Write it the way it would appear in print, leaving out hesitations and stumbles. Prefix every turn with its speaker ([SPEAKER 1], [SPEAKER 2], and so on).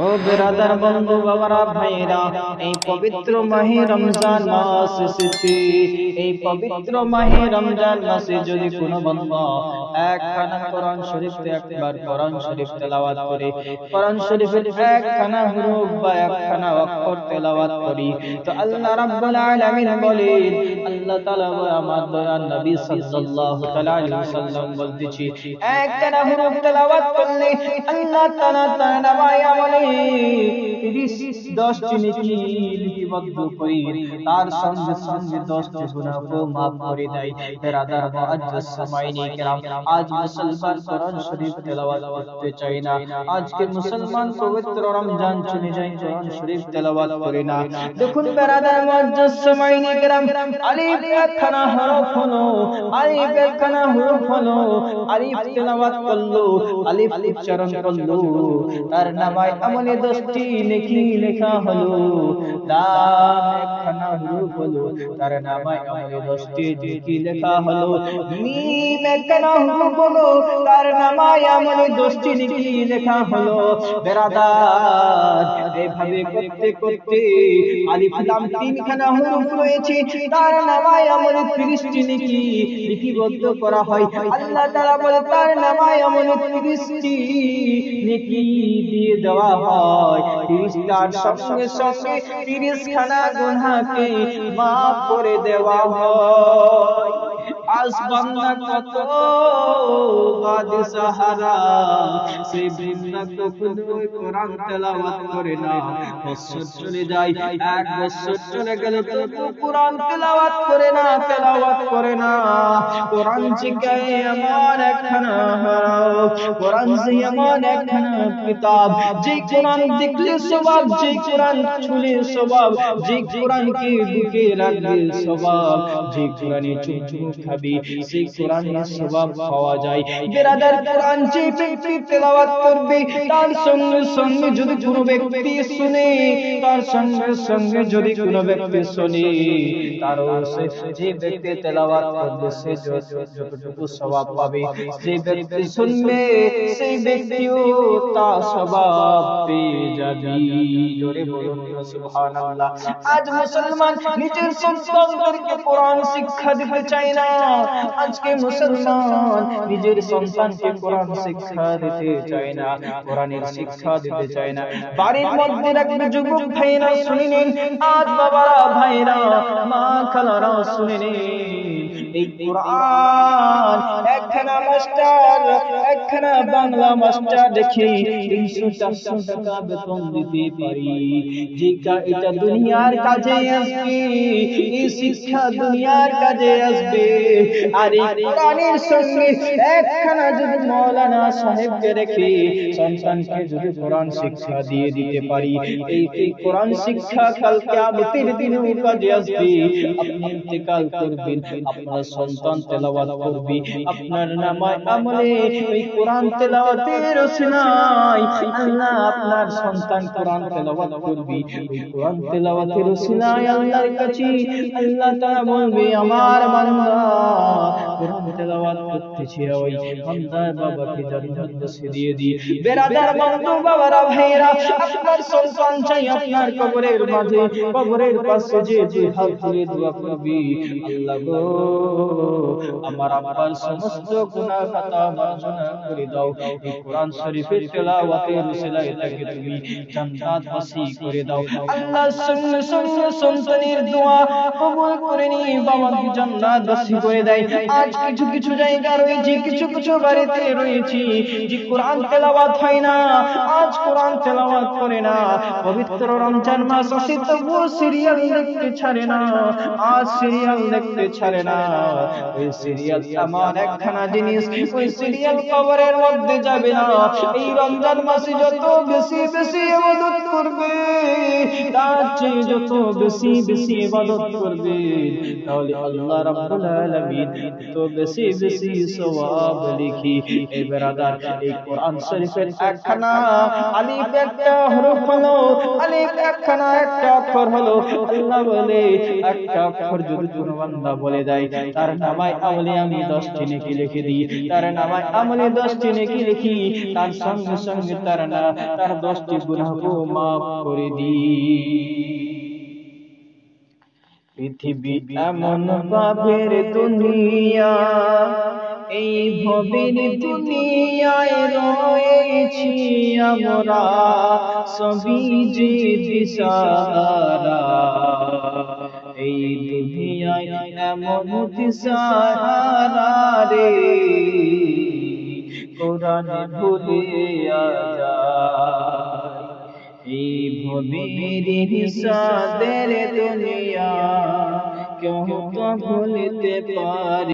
[SPEAKER 1] ও বিরাদার বন্ধু বাবারা ভাইরা, এই পবিত্র মাহে রমজান মাস এসেছে। এই পবিত্র মাহে রমজান মাসে যদি কোনো বান্দা একখানা কোরআন শরীফ একবার কোরআন শরীফ তেলাওয়াত করে, কোরআন শরীফের একখানা হরফ বা একখানা অক্ষর তেলাওয়াত করি, তো আল্লাহ রাব্বুল আলামিন বলেন, আল্লাহ তাআলা আমার দয়ার নবী সাল্লাল্লাহু তাআলা আলাইহি ওয়াসাল্লাম বলতেছি, একখানা হরফ তেলাওয়াত করলে আল্লাহ তাআলা তার নামায় আমলে 10টি নেকি লিপিবদ্ধ করে তার সঙ্গে সঙ্গে 10টি গুনাহকে maaf করে দেয়। বিরাদার মুআজ্জাজ সামাইনে কিরাম, আজ মুসলমান কোরআন শরীফ তেলাওয়াত করতে চায় না। আজকে মুসলমান পবিত্র রমজান চলে যায়, কোরআন শরীফ তেলাওয়াত করে না। দেখুন বিরাদার মুআজ্জাজ সামাইনে কিরাম, আলিফ একখানা হরফ হলো, আলিফ একখানা হরফ হলো, আলিফ তেলাওয়াত করলো, আলিফ উচ্চারণ করলো, তার নামায় আমলে 10টি নেকি লেখা হলো। লাম একখানা হরফ হলো, তার নামায় আমলে 10টি নেকি লেখা হলো। মিম একখানা হরফ হলো, তার নামায় আমলে 10টি নেকি লেখা হলো। বিরাদার, এইভাবে করতে করতে আলিফ লাম তিনখানা হরফ রয়েছে, তার নামায় আমলে 30টি নেকি লিপিবদ্ধ করা হয়। আল্লাহ তাআলা বলে তার নামায় আমলে 30টি নেকি দিয়ে দেওয়া হয়। 30টার সঙ্গে সঙ্গে 30খানা গুনাহকে maaf করে দেওয়া হয়। আজ বান্দা কত বাদশাহারা, সে বান্দা কখনো কোরআন তেলাওয়াত করে না। বছর চলে যায়, 1 বছর চলে গেল, কোরআন তেলাওয়াত করে না, তেলাওয়াত করে না। কোরআন শিখায় এমন একখানা, কোরআন যে এমন একখানা কিতাব, যে কোরআন দেখলে সওয়াব, যে কোরআন ছুলে সওয়াব, যে কোরআনকে বুকে রাখলে সওয়াব, যে কোরআনে চুমু খাবে সেই কোরআনের সওয়াব পাওয়া যায়। বিরাদার, কোরআন যে ব্যক্তি তেলাওয়াত করবে তার সঙ্গে সঙ্গে যদি কোনো ব্যক্তি শুনে, তার সঙ্গে সঙ্গে যদি কোনো ব্যক্তি শুনে, তার যে ব্যক্তি তেলাওয়াত করবে সে যতটুকু সওয়াব পাবে, যে ব্যক্তি শুনবে সেই ব্যক্তিও তা সওয়াব পেয়ে যাবে। জোরে বলুন সুবহানাল্লাহ। আজ মুসলমান নিজের সন্তানদেরকে কোরআন শিক্ষা দিতে চায় না। আজকে মুসলমান নিজের সন্তানকে কোরআন শিক্ষা দিতে চায় না, কোরআনের শিক্ষা দিতে চায় না। বাড়ির মধ্যে রাখবে যুবক ভাইরা শুনে নিন, আজ বাবারা ভাইরা মা খালারা শুনে নিন, এই কোরআন একখানা মাস্টার, একখানা বাংলা মাস্টার দেখি 300-400 টাকা বেতন দিতে পারি। যে এটা দুনিয়ার কাজে আসবে, এই শিক্ষা দুনিয়ার কাজে আসবে। আর এই কোরআনের সঙ্গে একখানা যদি মাওলানা সাহেবকে রেখে সন্তানকে যদি কোরআন শিক্ষা দিয়ে দিতে পারি, এই কোরআন শিক্ষা কাল কিয়ামতের দিনেও কাজে আসবে। আপনি ইন্তেকাল করবেন, আপনার সন্তান তেলাওয়াত করবে, আপনার নামায় আমলে এই কোরআন তেলাওয়াতের ওসিলায় আল্লাহ আপনার সন্তান কোরআন তেলাওয়াত করবে। এই কোরআন তেলাওয়াতের ওসিলায় আল্লাহর কাছে আল্লাহ তাআলা বলবে, আমার বান্দা কোরআন তেলাওয়াত করতেছে, ওই বান্দার বাবাকে জান্নাত নসিব দিয়ে দি। বিরাদার বন্ধু বাবারা ভাইরা, আপনার সন্তান চাই আপনার কবরের মাঝে, কবরের পাশে যে দুই হাত তুলে দোয়া করবে, আল্লাহ গো আমার আব্বার সমস্ত গুনাহ খাতা মার্জনা করে দাও। এই কোরআন শরীফের তেলাওয়াতের উসিলায় তাকে তুমি জান্নাত নসিব করে দাও। আল্লাহ সঙ্গে সঙ্গে সন্তানের দোয়া কবুল করে নি, বাবাকে জান্নাত নসিব করে দেয়। আজ কিছু কিছু জায়গা রয়েছে, কিছু কিছু বাড়িতে রয়েছে যে কোরআন তেলাওয়াত হয় না, আজ কোরআন তেলাওয়াত করে না। পবিত্র রমজান মাস আসে তবুও সিরিয়াল দেখতে ছাড়ে না, আজ সিরিয়াল দেখতে ছাড়ে না। ওই সিরিয়াল এমন একখানা জিনিস, ওই সিরিয়াল কবরের মধ্যে যাবে না। এই রমজান মাসে যত বেশি বেশি ইবাদত করবে, তার চেয়ে যত বেশি বেশি ইবাদত করবে, তাহলে আল্লাহ রাব্বুল আলামিন তো বেশি বেশি সওয়াব লিখি। এই বিরাদার, এই কোরআন শরীফের একখানা আলিফ একটা হরফ হলো, আলিফ একখানা একটা অক্ষর হলো। আল্লাহ বলে একটা অক্ষর যদি কোনো বান্দা বলে দেয়, তার নামায় আমলে আমি 10টি নেকি লিখে দিই, তার নামায় আমলে 10টি নেকি লিখি, তার সঙ্গে সঙ্গে তার 10টি গুনাহও মাফ করে দিই। পৃথিবী এমন ভাবের দুনিয়া, এই ভবের দুনিয়ায় রয়েছি আমরা সবই যে দিশাহারা। এই দুনিয়ায় এমন দিশাহারা রে, কোরআন ভুলে যায়। এই ভবের হিসাদের দুনিয়া কেউ তো ভুলতে পারে।